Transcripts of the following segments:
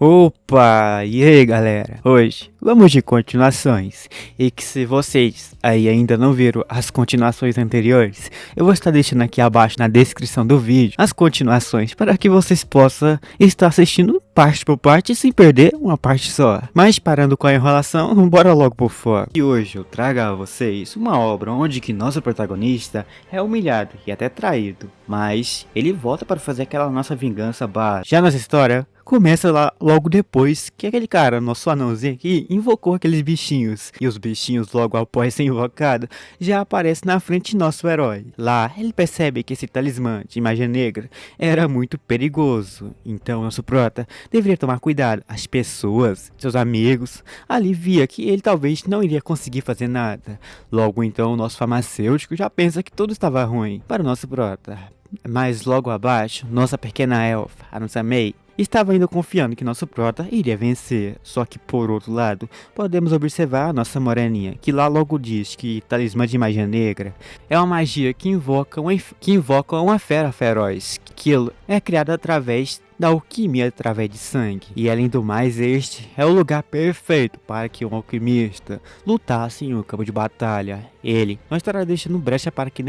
Opa, e aí galera, hoje vamos de continuações, e que se vocês aí ainda não viram as continuações anteriores, eu vou estar deixando aqui abaixo na descrição do vídeo as continuações para que vocês possam estar assistindo parte por parte sem perder uma parte só. Mas parando com a enrolação, bora logo pro foco. E hoje eu trago a vocês uma obra onde que nosso protagonista é humilhado e até traído, mas ele volta para fazer aquela nossa vingança básica. Já nossa história começa lá logo depois que aquele cara, nosso anãozinho aqui, invocou aqueles bichinhos. E os bichinhos, logo após ser invocado, já aparecem na frente de nosso herói. Lá, ele percebe que esse talismã de magia negra era muito perigoso. Então, nosso prota deveria tomar cuidado. As pessoas, seus amigos, ali via que ele talvez não iria conseguir fazer nada. Logo então, o nosso farmacêutico já pensa que tudo estava ruim para o nosso prota. Mas logo abaixo, nossa pequena elfa, a nossa May, estava ainda confiando que nosso prota iria vencer. Só que por outro lado, podemos observar a nossa moreninha, que lá logo diz que talismã de magia negra é uma magia que invoca uma fera feroz. Aquilo é criado através da alquimia através de sangue. E além do mais, este é o lugar perfeito para que um alquimista lutasse em um campo de batalha. Ele não estará deixando brecha para que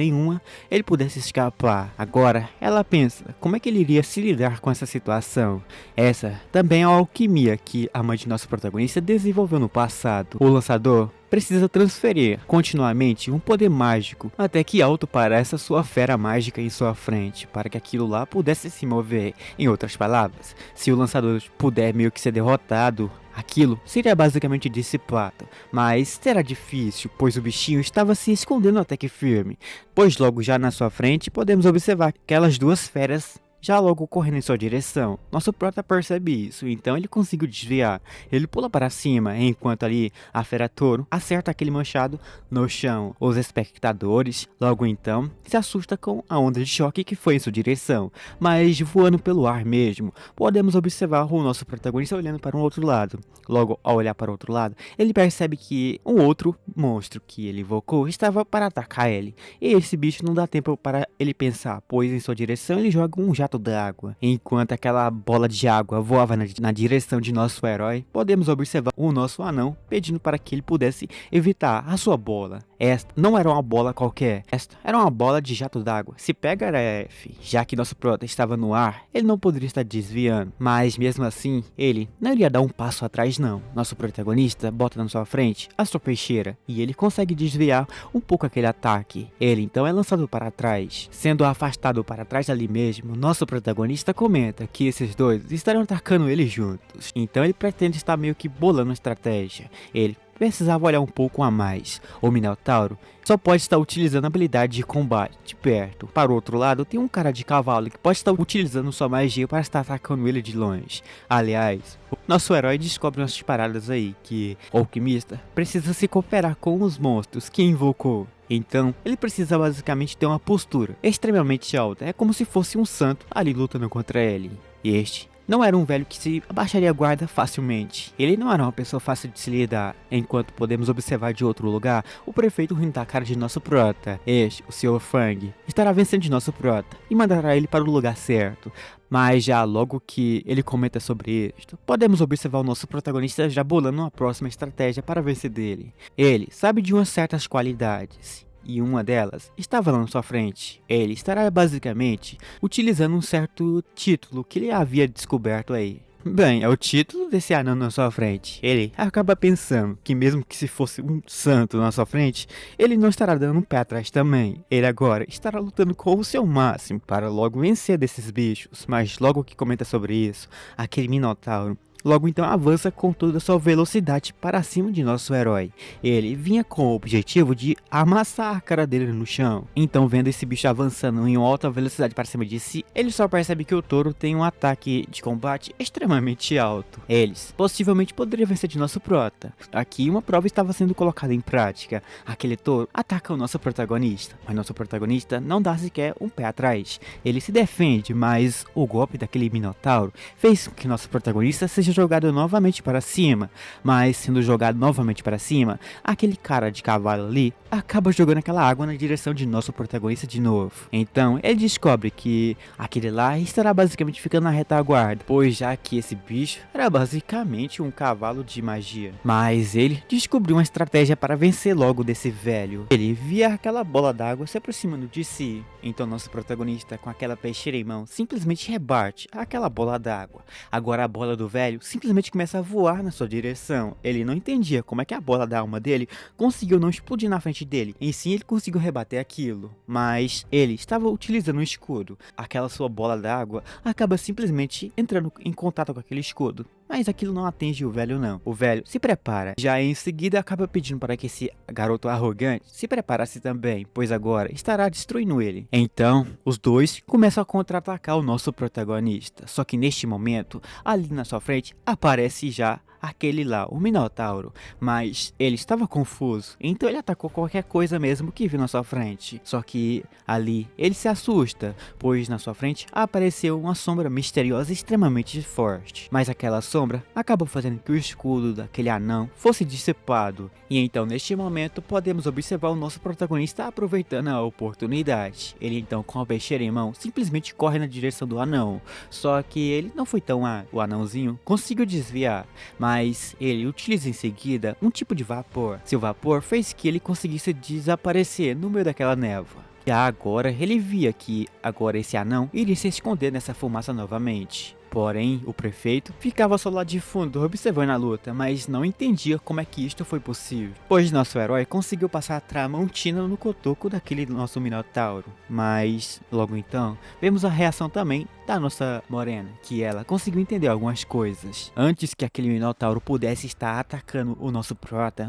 ele pudesse escapar. Agora, ela pensa como é que ele iria se lidar com essa situação. Essa também é a alquimia que a mãe de nosso protagonista desenvolveu no passado. O lançador precisa transferir continuamente um poder mágico até que alto pareça sua fera mágica em sua frente, para que aquilo lá pudesse se mover. Em outras palavras, se o lançador puder meio que ser derrotado, aquilo seria basicamente dissipado, mas será difícil, pois o bichinho estava se escondendo até que firme, pois logo já na sua frente podemos observar aquelas duas feras já logo correndo em sua direção. Nosso prota percebe isso, então ele conseguiu desviar. Ele pula para cima, enquanto ali a fera touro acerta aquele machado no chão. Os espectadores, logo então, se assustam com a onda de choque que foi em sua direção. Mas voando pelo ar mesmo, podemos observar o nosso protagonista olhando para um outro lado. Logo, ao olhar para o outro lado, ele percebe que um outro monstro que ele invocou estava para atacar ele. E esse bicho não dá tempo para ele pensar, pois em sua direção ele joga um jato d'água. Enquanto aquela bola de água voava na direção de nosso herói, podemos observar o nosso anão pedindo para que ele pudesse evitar a sua bola. Esta não era uma bola qualquer, esta era uma bola de jato d'água. Se pega era F, já que nosso prota estava no ar, ele não poderia estar desviando, mas mesmo assim, ele não iria dar um passo atrás não. Nosso protagonista bota na sua frente a sua peixeira, e ele consegue desviar um pouco aquele ataque. Ele então é lançado para trás, sendo afastado para trás ali mesmo. Nosso protagonista comenta que esses dois estarão atacando ele juntos, então ele pretende estar meio que bolando uma estratégia. Ele precisava olhar um pouco a mais. O Minotauro só pode estar utilizando a habilidade de combate de perto. Para o outro lado, tem um cara de cavalo que pode estar utilizando sua magia para estar atacando ele de longe. Aliás, o nosso herói descobre umas paradas aí, que o alquimista precisa se cooperar com os monstros que invocou. Então, ele precisa basicamente ter uma postura extremamente alta. É como se fosse um santo ali lutando contra ele. E este não era um velho que se abaixaria a guarda facilmente. Ele não era uma pessoa fácil de se lidar. Enquanto podemos observar de outro lugar, o prefeito rindo da cara de nosso prota. Este, o Sr. Fang, estará vencendo de nosso prota e mandará ele para o lugar certo. Mas já logo que ele comenta sobre isto, podemos observar o nosso protagonista já bolando uma próxima estratégia para vencer dele. Ele sabe de umas certas qualidades, e uma delas estava lá na sua frente. Ele estará basicamente utilizando um certo título que ele havia descoberto aí. Bem, é o título desse anão na sua frente. Ele acaba pensando que mesmo que se fosse um santo na sua frente, ele não estará dando um pé atrás também. Ele agora estará lutando com o seu máximo para logo vencer desses bichos. Mas logo que comenta sobre isso, aquele Minotauro logo então avança com toda a sua velocidade para cima de nosso herói. Ele vinha com o objetivo de amassar a cara dele no chão. Então, vendo esse bicho avançando em alta velocidade para cima de si, ele só percebe que o touro tem um ataque de combate extremamente alto. Eles possivelmente poderiam vencer de nosso prota. Aqui uma prova estava sendo colocada em prática. Aquele touro ataca o nosso protagonista, mas nosso protagonista não dá sequer um pé atrás. Ele se defende, mas o golpe daquele Minotauro fez com que nosso protagonista seja seja jogado novamente para cima, mas sendo jogado novamente para cima, aquele cara de cavalo ali acaba jogando aquela água na direção de nosso protagonista de novo. Então ele descobre que aquele lá estará basicamente ficando na retaguarda, pois já que esse bicho era basicamente um cavalo de magia. Mas ele descobriu uma estratégia para vencer logo desse velho. Ele via aquela bola d'água se aproximando de si, então nosso protagonista, com aquela peixeira em mão, simplesmente rebate aquela bola d'água. Agora a bola do velho simplesmente começa a voar na sua direção. Ele não entendia como é que a bola da alma dele conseguiu não explodir na frente dele. Em sim, ele conseguiu rebater aquilo, mas ele estava utilizando um escudo. Aquela sua bola d'água acaba simplesmente entrando em contato com aquele escudo. Mas aquilo não atinge o velho não. O velho se prepara. Já em seguida acaba pedindo para que esse garoto arrogante se preparasse também, pois agora estará destruindo ele. Então, os dois começam a contra-atacar o nosso protagonista. Só que neste momento, ali na sua frente, aparece já aquele lá, o Minotauro, mas ele estava confuso, então ele atacou qualquer coisa mesmo que viu na sua frente. Só que ali ele se assusta, pois na sua frente apareceu uma sombra misteriosa extremamente forte, mas aquela sombra acabou fazendo que o escudo daquele anão fosse dissipado. E então neste momento podemos observar o nosso protagonista aproveitando a oportunidade. Ele então, com a peixeira em mão, simplesmente corre na direção do anão, só que ele não foi tão o anãozinho conseguiu desviar, mas ele utiliza em seguida um tipo de vapor. Seu vapor fez que ele conseguisse desaparecer no meio daquela névoa. E agora ele via que agora esse anão iria se esconder nessa fumaça novamente. Porém, o prefeito ficava só lá de fundo observando a luta, mas não entendia como é que isto foi possível, pois nosso herói conseguiu passar a Tramontina no cotoco daquele nosso Minotauro. Mas, logo então, vemos a reação também da nossa morena, que ela conseguiu entender algumas coisas. Antes que aquele Minotauro pudesse estar atacando o nosso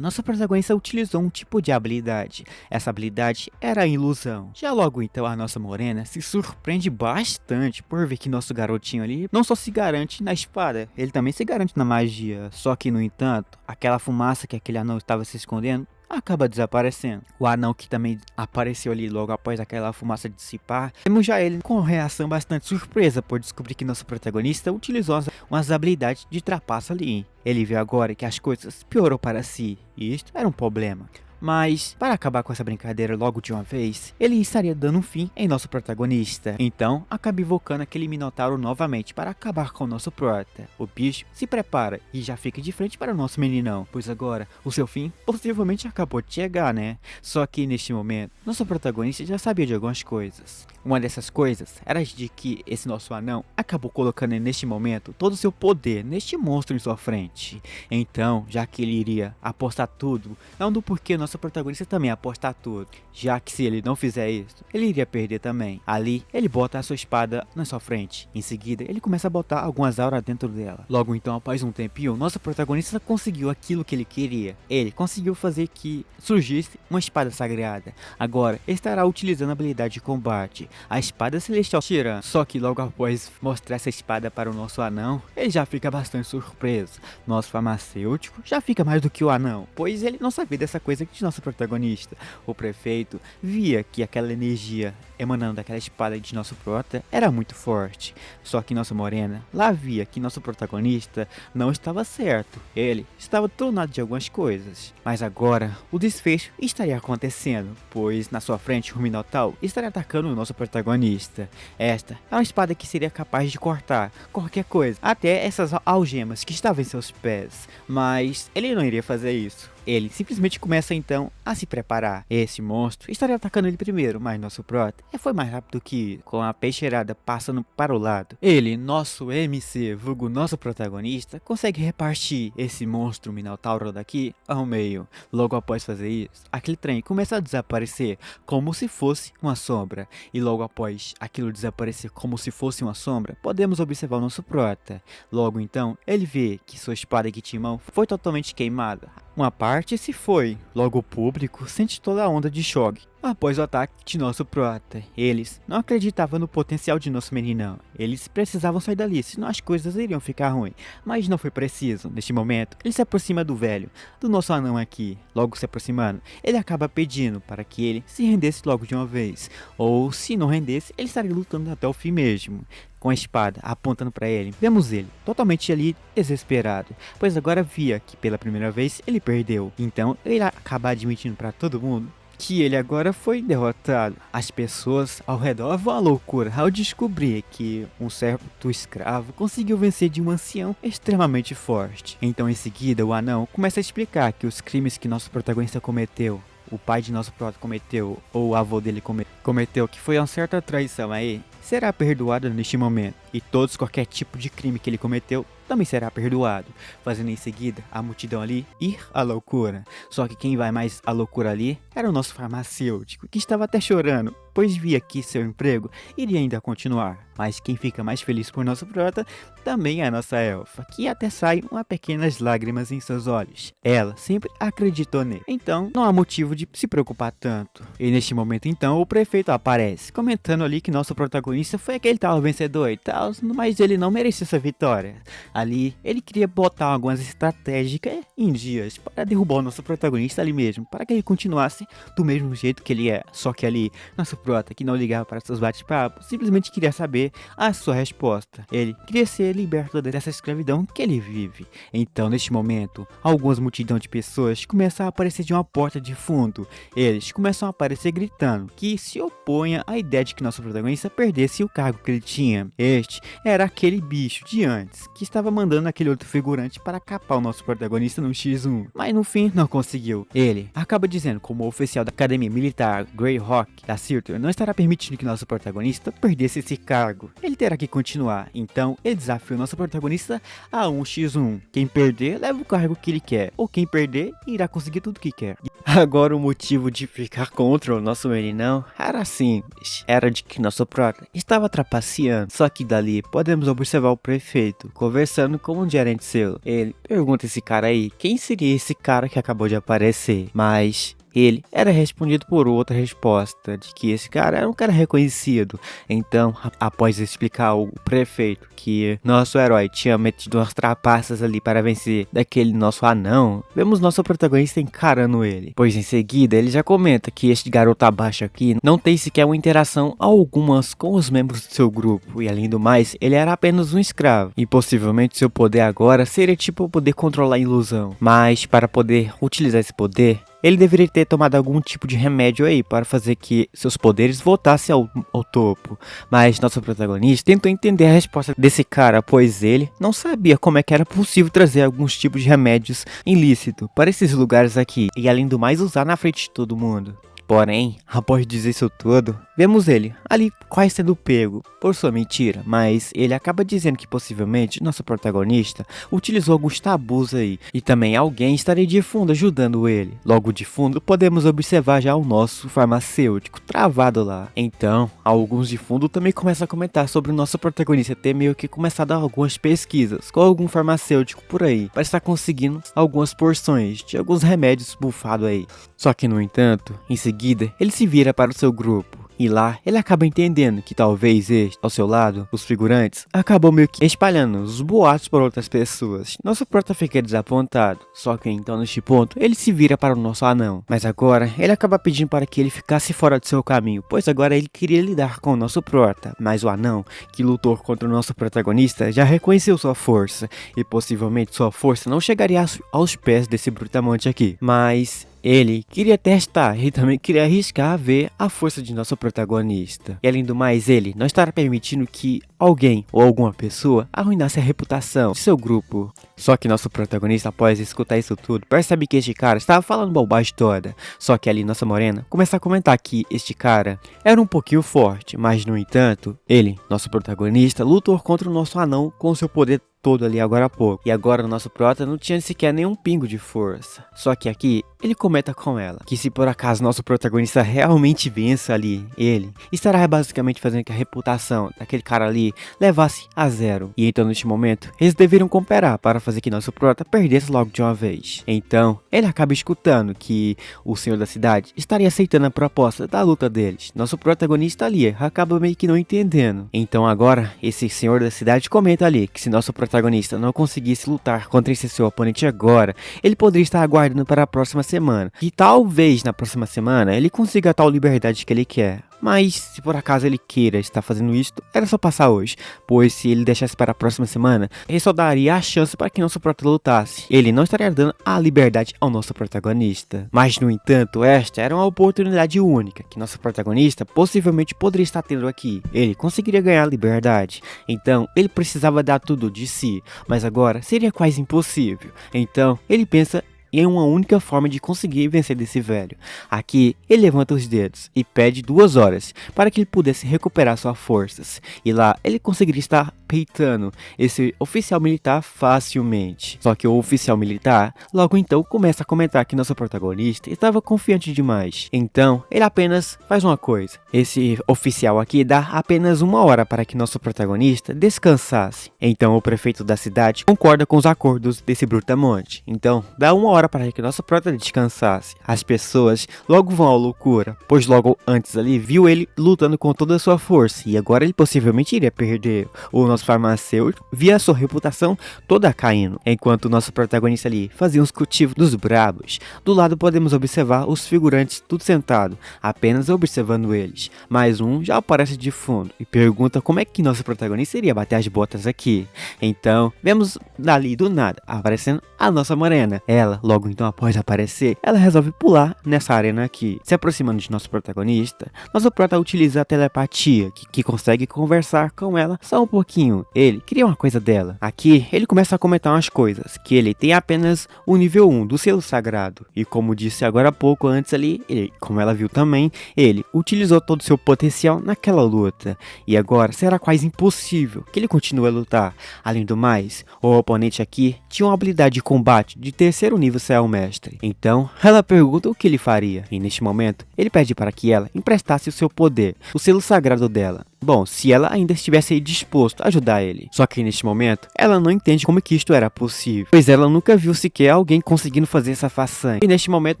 nosso protagonista utilizou um tipo de habilidade. Essa habilidade era a ilusão. Já logo então a nossa morena se surpreende bastante por ver que nosso garotinho ali não só se garante na espada, ele também se garante na magia. Só que, no entanto, aquela fumaça que aquele anão estava se escondendo acaba desaparecendo. O anão que também apareceu ali logo após aquela fumaça dissipar, temos já ele com reação bastante surpresa por descobrir que nosso protagonista utilizou umas habilidades de trapaça ali. Ele viu agora que as coisas piorou para si, e isto era um problema. Mas, para acabar com essa brincadeira logo de uma vez, ele estaria dando um fim em nosso protagonista. Então, acaba invocando aquele Minotauro novamente para acabar com o nosso prota. O bicho se prepara e já fica de frente para o nosso meninão, pois agora o seu fim possivelmente acabou de chegar, né? Só que neste momento, nosso protagonista já sabia de algumas coisas. Uma dessas coisas era de que esse nosso anão acabou colocando neste momento todo o seu poder neste monstro em sua frente. Então, já que ele iria apostar tudo, não do porquê nosso protagonista também apostar tudo, já que se ele não fizer isso, ele iria perder também. Ali, ele bota a sua espada na sua frente. Em seguida, ele começa a botar algumas auras dentro dela. Logo então, após um tempinho, nosso protagonista conseguiu aquilo que ele queria. Ele conseguiu fazer que surgisse uma espada sagrada. Agora, ele estará utilizando a habilidade de combate, a espada celestial Tiran. Só que logo após mostrar essa espada para o nosso anão, ele já fica bastante surpreso. Nosso farmacêutico já fica mais do que o anão, pois ele não sabia dessa coisa de nosso protagonista. O prefeito via que aquela energia emanando daquela espada de nosso prota era muito forte. Só que nossa morena lá via que nosso protagonista não estava certo. Ele estava tornado de algumas coisas. Mas agora o desfecho estaria acontecendo, pois na sua frente o Minotauro estaria atacando o nosso protagonista. Esta é uma espada que seria capaz de cortar qualquer coisa, até essas algemas que estavam em seus pés. Mas ele não iria fazer isso. Ele simplesmente começa então a se preparar. Esse monstro estaria atacando ele primeiro, mas nosso prota foi mais rápido que com a peixeirada passando para o lado. Ele, nosso MC, vulgo nosso protagonista, consegue repartir esse monstro Minotauro daqui ao meio. Logo após fazer isso, aquele trem começa a desaparecer como se fosse uma sombra. E logo após aquilo desaparecer como se fosse uma sombra, podemos observar o nosso prota. Logo então, ele vê que sua espada que tinha em mão foi totalmente queimada. Uma parte se foi, logo o público sente toda a onda de choque Após o ataque de nosso prota, eles não acreditavam no potencial de nosso meninão. Eles precisavam sair dali, senão as coisas iriam ficar ruins. Mas não foi preciso. Neste momento, ele se aproxima do velho, do nosso anão aqui. Logo se aproximando, ele acaba pedindo para que ele se rendesse logo de uma vez. Ou, se não rendesse, ele estaria lutando até o fim mesmo. Com a espada apontando para ele, vemos ele totalmente ali desesperado, pois agora via que pela primeira vez ele perdeu. Então ele acaba admitindo para todo mundo que ele agora foi derrotado. As pessoas ao redor vão à loucura ao descobrir que um certo escravo conseguiu vencer de um ancião extremamente forte. Então em seguida o anão começa a explicar que os crimes que nosso protagonista cometeu, o pai de nosso prota cometeu, ou o avô dele cometeu, que foi uma certa traição aí, será perdoado neste momento. E todos, qualquer tipo de crime que ele cometeu, também será perdoado. Fazendo em seguida a multidão ali ir à loucura. Só que quem vai mais à loucura ali era o nosso farmacêutico, que estava até chorando, pois via que seu emprego iria ainda continuar. Mas quem fica mais feliz por nosso prota também é a nossa elfa, que até sai uma pequenas lágrimas em seus olhos. Ela sempre acreditou nele, então não há motivo de se preocupar tanto. E neste momento então o prefeito aparece, comentando ali que nosso protagonista foi aquele tal vencedor e tal, mas ele não merecia essa vitória. Ali ele queria botar algumas estratégias em dias para derrubar o nosso protagonista ali mesmo, para que ele continuasse do mesmo jeito que ele é. Só que ali nosso prota, que não ligava para seus bate-papos, simplesmente queria saber a sua resposta. Ele queria ser liberto dessa escravidão que ele vive. Então neste momento, algumas multidão de pessoas começam a aparecer de uma porta de fundo. Eles começam a aparecer gritando que se opunha à ideia de que nosso protagonista perdesse o cargo que ele tinha. Este era aquele bicho de antes, que estava mandando aquele outro figurante para capar o nosso protagonista no X1, mas no fim não conseguiu. Ele acaba dizendo, como oficial da Academia Militar Greyhawk da Surtur, não estará permitindo que nosso protagonista perdesse esse cargo. Ele terá que continuar, então ele desafia o nosso protagonista a um X1. Quem perder, leva o cargo que ele quer, ou quem perder, irá conseguir tudo que quer. Agora o motivo de ficar contra o nosso meninão era simples, era de que nosso prota estava trapaceando. Só que dali podemos observar o prefeito conversando com um gerente seu. Ele pergunta esse cara aí, quem seria esse cara que acabou de aparecer? Mas ele era respondido por outra resposta, de que esse cara era um cara reconhecido. Então, após explicar ao prefeito que nosso herói tinha metido umas trapaças ali para vencer daquele nosso anão, vemos nosso protagonista encarando ele. Pois em seguida, ele já comenta que este garoto abaixo aqui não tem sequer uma interação algumas com os membros do seu grupo. E além do mais, ele era apenas um escravo. E possivelmente seu poder agora seria tipo poder controlar a ilusão. Mas para poder utilizar esse poder, ele deveria ter tomado algum tipo de remédio aí para fazer que seus poderes voltassem ao topo. Mas nosso protagonista tentou entender a resposta desse cara, pois ele não sabia como é que era possível trazer alguns tipos de remédios ilícitos para esses lugares aqui. E além do mais, usar na frente de todo mundo. Porém, após dizer isso tudo, vemos ele ali quase sendo pego por sua mentira, mas ele acaba dizendo que possivelmente nosso protagonista utilizou alguns tabus aí, e também alguém estaria de fundo ajudando ele. Logo de fundo podemos observar já o nosso farmacêutico travado lá. Então, alguns de fundo também começam a comentar sobre o nosso protagonista ter meio que começado algumas pesquisas com algum farmacêutico por aí, para estar conseguindo algumas porções de alguns remédios bufados aí. Só que no entanto, em seguida, ele se vira para o seu grupo. E lá, ele acaba entendendo que talvez este, ao seu lado, os figurantes, acabam meio que espalhando os boatos por outras pessoas. Nosso prota fica desapontado, só que então neste ponto, ele se vira para o nosso anão. Mas agora, ele acaba pedindo para que ele ficasse fora do seu caminho, pois agora ele queria lidar com o nosso prota. Mas o anão, que lutou contra o nosso protagonista, já reconheceu sua força, e possivelmente sua força não chegaria aos pés desse brutamonte aqui. Mas ele queria testar e também queria arriscar ver a força de nosso protagonista. E além do mais, ele não estará permitindo que alguém ou alguma pessoa arruinasse a reputação de seu grupo. Só que nosso protagonista, após escutar isso tudo, percebe que este cara estava falando bobagem toda. Só que ali nossa morena começa a comentar que este cara era um pouquinho forte, mas no entanto, ele, nosso protagonista, lutou contra o nosso anão com seu poder todo ali agora há pouco. E agora o nosso prota não tinha sequer nenhum pingo de força. Só que aqui ele comenta com ela que se por acaso nosso protagonista realmente vença ali, ele estará basicamente fazendo que a reputação daquele cara ali levasse a zero. E então neste momento eles deveriam cooperar para fazer que nosso prota perdesse logo de uma vez. Então ele acaba escutando que o senhor da cidade estaria aceitando a proposta da luta deles. Nosso protagonista ali acaba meio que não entendendo. Então agora esse senhor da cidade comenta ali que se nosso protagonista não conseguisse lutar contra esse seu oponente agora, ele poderia estar aguardando para a próxima semana. E talvez na próxima semana ele consiga a tal liberdade que ele quer. Mas, se por acaso ele queira estar fazendo isso, era só passar hoje, pois se ele deixasse para a próxima semana, ele só daria a chance para que nosso prota lutasse. Ele não estaria dando a liberdade ao nosso protagonista. Mas, no entanto, esta era uma oportunidade única que nosso protagonista possivelmente poderia estar tendo aqui. Ele conseguiria ganhar a liberdade, então ele precisava dar tudo de si, mas agora seria quase impossível. Então, ele pensa em uma única forma de conseguir vencer desse velho. Aqui, ele levanta os dedos e pede 2 horas para que ele pudesse recuperar suas forças. E lá, ele conseguiria estar peitando esse oficial militar facilmente. Só que o oficial militar, logo então, começa a comentar que nosso protagonista estava confiante demais. Então, ele apenas faz uma coisa. Esse oficial aqui dá apenas 1 hora para que nosso protagonista descansasse. Então, o prefeito da cidade concorda com os acordos desse brutamonte. Então, dá 1 hora para que nosso prota descansasse. As pessoas logo vão à loucura, pois logo antes ali viu ele lutando com toda a sua força e agora ele possivelmente iria perder. O nosso farmacêutico via a sua reputação toda caindo, enquanto o nosso protagonista ali fazia uns cultivos dos brabos. Do lado podemos observar os figurantes tudo sentado, apenas observando eles. Mais um já aparece de fundo e pergunta como é que nosso protagonista iria bater as botas aqui. Então vemos dali do nada aparecendo a nossa morena. Ela logo então após aparecer, ela resolve pular nessa arena aqui. Se aproximando de nosso protagonista, nosso prota utiliza a telepatia, que consegue conversar com ela só um pouquinho. Ele queria uma coisa dela. Aqui, ele começa a comentar umas coisas, que ele tem apenas o nível 1 do selo sagrado. E como disse agora há pouco antes ali, como ela viu também, ele utilizou todo o seu potencial naquela luta. E agora será quase impossível que ele continue a lutar. Além do mais, o oponente aqui tinha uma habilidade de combate de terceiro nível Céu Mestre. Então, ela pergunta o que ele faria. E neste momento, ele pede para que ela emprestasse o seu poder, o selo sagrado dela. Bom, se ela ainda estivesse disposto a ajudar ele. Só que neste momento, ela não entende como que isto era possível, pois ela nunca viu sequer alguém conseguindo fazer essa façanha. E neste momento,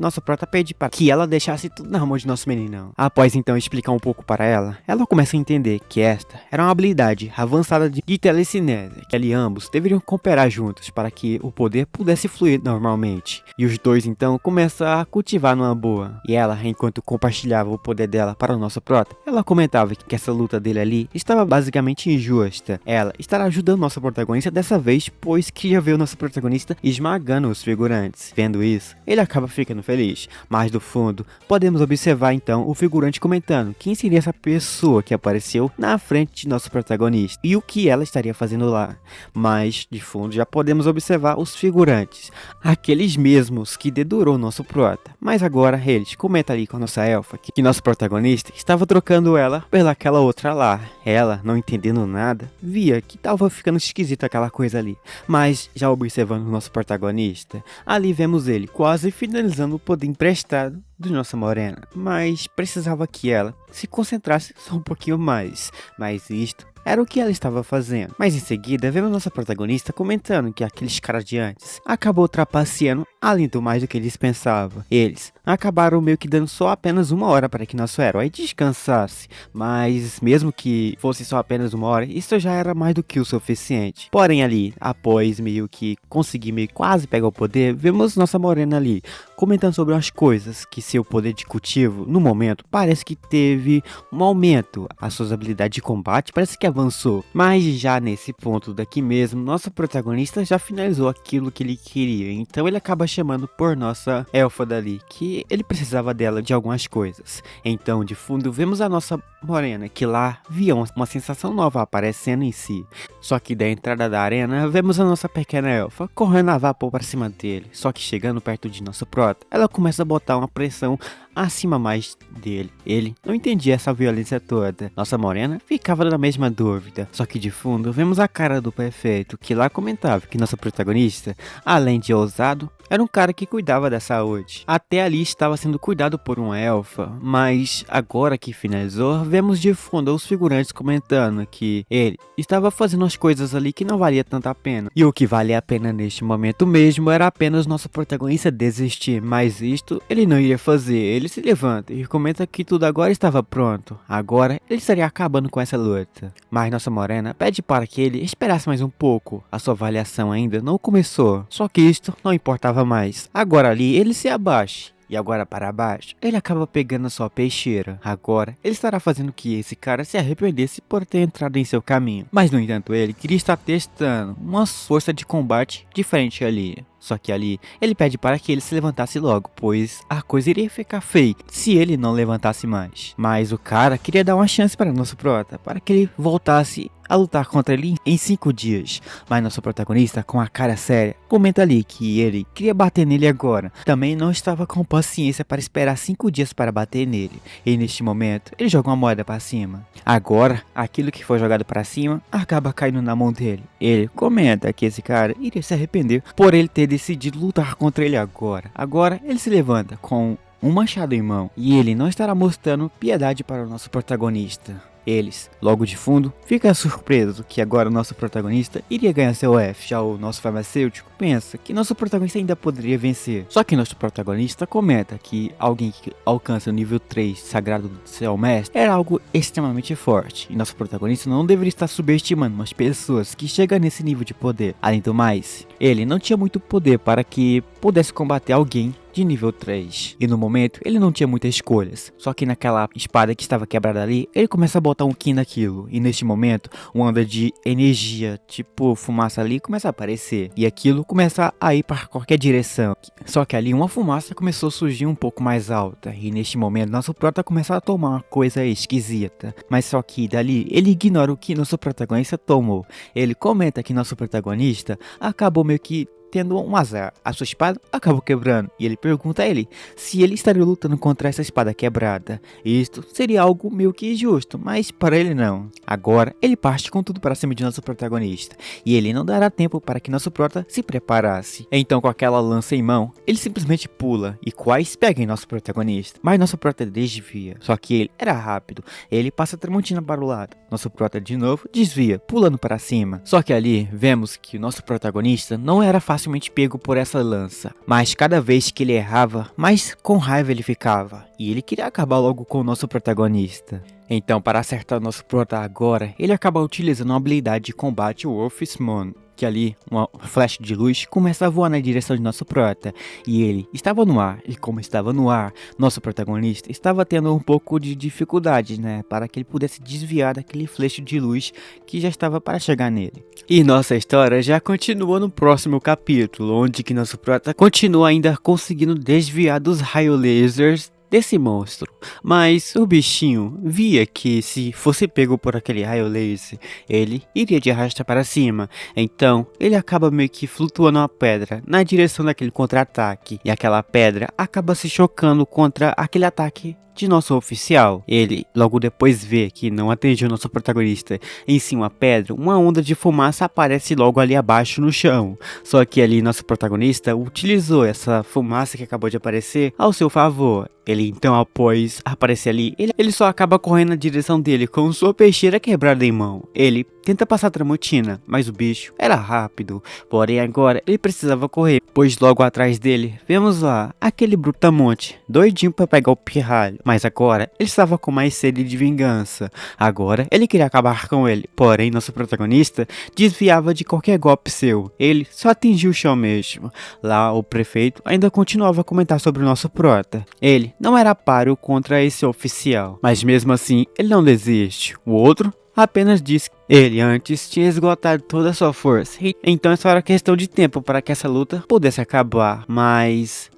nosso prota pede para que ela deixasse tudo na mão de nosso meninão. Após então explicar um pouco para ela, ela começa a entender que esta era uma habilidade avançada de telecinese, que ali ambos deveriam cooperar juntos para que o poder pudesse fluir normalmente. E os dois então começam a cultivar numa boa. E ela, enquanto compartilhava o poder dela para o nosso prota, ela comentava que essa luta dele ali estava basicamente injusta. Ela estará ajudando nosso protagonista dessa vez, pois queria ver o nosso protagonista esmagando os figurantes. Vendo isso, ele acaba ficando feliz. Mas do fundo, podemos observar então o figurante comentando quem seria essa pessoa que apareceu na frente de nosso protagonista e o que ela estaria fazendo lá. Mas de fundo já podemos observar os figurantes, aqueles mesmos que dedurou nosso prota. Mas agora eles comentam ali com a nossa elfa que nosso protagonista estava trocando ela pelaquela outra lá. Ela, não entendendo nada, via que tava ficando esquisita aquela coisa ali. Mas já observando o nosso protagonista, ali vemos ele quase finalizando o poder emprestado de nossa morena. Mas precisava que ela se concentrasse só um pouquinho mais. Mas isto era o que ela estava fazendo. Mas em seguida, vemos nossa protagonista comentando que aqueles caras de antes acabou trapaceando além do mais do que eles pensavam. Eles acabaram meio que dando só apenas 1 hora para que nosso herói descansasse. Mas mesmo que fosse só apenas 1 hora, isso já era mais do que o suficiente. Porém ali, após meio que conseguir meio quase pegar o poder, vemos nossa morena ali comentando sobre umas coisas que seu poder de cultivo, no momento, parece que teve um aumento. As suas habilidades de combate parece que avançou. Mas já nesse ponto daqui mesmo, nosso protagonista já finalizou aquilo que ele queria. Então ele acaba chamando por nossa elfa dali, que ele precisava dela de algumas coisas. Então de fundo vemos a nossa Morena, que lá via uma sensação nova aparecendo em si. Só que da entrada da arena, vemos a nossa pequena elfa correndo a vapor para cima dele. Só que chegando perto de nosso prota, ela começa a botar uma pressão acima mais dele. Ele não entendia essa violência toda. Nossa morena ficava na mesma dúvida. Só que de fundo, vemos a cara do prefeito, que lá comentava que nossa protagonista, além de ousado, era um cara que cuidava da saúde. Até ali estava sendo cuidado por uma elfa, mas agora que finalizou, vemos de fundo os figurantes comentando que ele estava fazendo as coisas ali que não valia tanta a pena. E o que valia a pena neste momento mesmo era apenas nosso protagonista desistir, mas isto ele não iria fazer. Ele se levanta e comenta que tudo agora estava pronto. Agora ele estaria acabando com essa luta. Mas nossa morena pede para que ele esperasse mais um pouco. A sua avaliação ainda não começou. Só que isto não importava mais. Agora ali ele se abaixa. E agora para baixo, ele acaba pegando a sua peixeira. Agora, ele estará fazendo que esse cara se arrependesse por ter entrado em seu caminho. Mas no entanto, ele queria estar testando uma força de combate diferente ali. Só que ali, ele pede para que ele se levantasse logo, pois a coisa iria ficar feia se ele não levantasse mais. Mas o cara queria dar uma chance para nosso prota, para que ele voltasse a lutar contra ele em 5 dias. Mas nosso protagonista, com a cara séria, comenta ali que ele queria bater nele agora. Também não estava com paciência para esperar 5 dias para bater nele. E neste momento, ele joga uma moeda para cima. Agora, aquilo que foi jogado para cima acaba caindo na mão dele. Ele comenta que esse cara iria se arrepender por ele ter decidido lutar contra ele agora. Agora, ele se levanta com um machado em mão e ele não estará mostrando piedade para o nosso protagonista. Eles, logo de fundo, fica surpreso que agora o nosso protagonista iria ganhar seu F. Já o nosso farmacêutico pensa que nosso protagonista ainda poderia vencer. Só que nosso protagonista comenta que alguém que alcança o nível 3 sagrado do seu mestre era algo extremamente forte. E nosso protagonista não deveria estar subestimando umas pessoas que chegam nesse nível de poder. Além do mais, ele não tinha muito poder para que pudesse combater alguém de nível 3. E no momento, ele não tinha muitas escolhas. Só que naquela espada que estava quebrada ali, ele começa a botar um ki naquilo. E neste momento, uma onda de energia, tipo fumaça ali, começa a aparecer. E aquilo começa a ir para qualquer direção. Só que ali uma fumaça começou a surgir um pouco mais alta. E neste momento, nosso prota começa a tomar uma coisa esquisita. Mas só que dali, ele ignora o que nosso protagonista tomou. Ele comenta que nosso protagonista acabou meio que tendo um azar. A sua espada acabou quebrando e ele pergunta a ele se ele estaria lutando contra essa espada quebrada. Isto seria algo meio que injusto, mas para ele não. Agora ele parte com tudo para cima de nosso protagonista e ele não dará tempo para que nosso prota se preparasse. Então, com aquela lança em mão, ele simplesmente pula e quase pega em nosso protagonista, mas nosso prota desvia. Só que ele era rápido, ele passa a Tramontina para o lado. Nosso prota de novo desvia, pulando para cima. Só que ali vemos que o nosso protagonista não era facilmente pego por essa lança, mas cada vez que ele errava, mais com raiva ele ficava, e ele queria acabar logo com o nosso protagonista. Então, para acertar o nosso prota agora, ele acaba utilizando uma habilidade de combate, o Wolf's Moon, que ali, uma flecha de luz começa a voar na direção de nosso prota, e ele estava no ar, e como estava no ar, nosso protagonista estava tendo um pouco de dificuldade, para que ele pudesse desviar daquele flecha de luz que já estava para chegar nele. E nossa história já continua no próximo capítulo, onde que nosso prota continua ainda conseguindo desviar dos raios lasers desse monstro, mas o bichinho via que se fosse pego por aquele raio laser, ele iria de arrasta para cima. Então ele acaba meio que flutuando uma pedra na direção daquele contra-ataque, e aquela pedra acaba se chocando contra aquele ataque de nosso oficial. Ele logo depois vê que não atingiu nosso protagonista em cima da pedra, uma onda de fumaça aparece logo ali abaixo no chão. Só que ali nosso protagonista utilizou essa fumaça que acabou de aparecer ao seu favor. Ele então, após aparecer ali, ele só acaba correndo na direção dele com sua peixeira quebrada em mão. Ele tenta passar a Tramontina, mas o bicho era rápido, porém agora ele precisava correr, pois logo atrás dele, vemos lá aquele brutamonte, doidinho para pegar o pirralho, mas agora ele estava com mais sede de vingança. Agora ele queria acabar com ele, porém nosso protagonista desviava de qualquer golpe seu, ele só atingiu o chão mesmo. Lá o prefeito ainda continuava a comentar sobre o nosso prota. Ele não era páreo contra esse oficial, mas mesmo assim ele não desiste. O outro apenas diz Ele antes tinha esgotado toda a sua força, então só era questão de tempo para que essa luta pudesse acabar, mas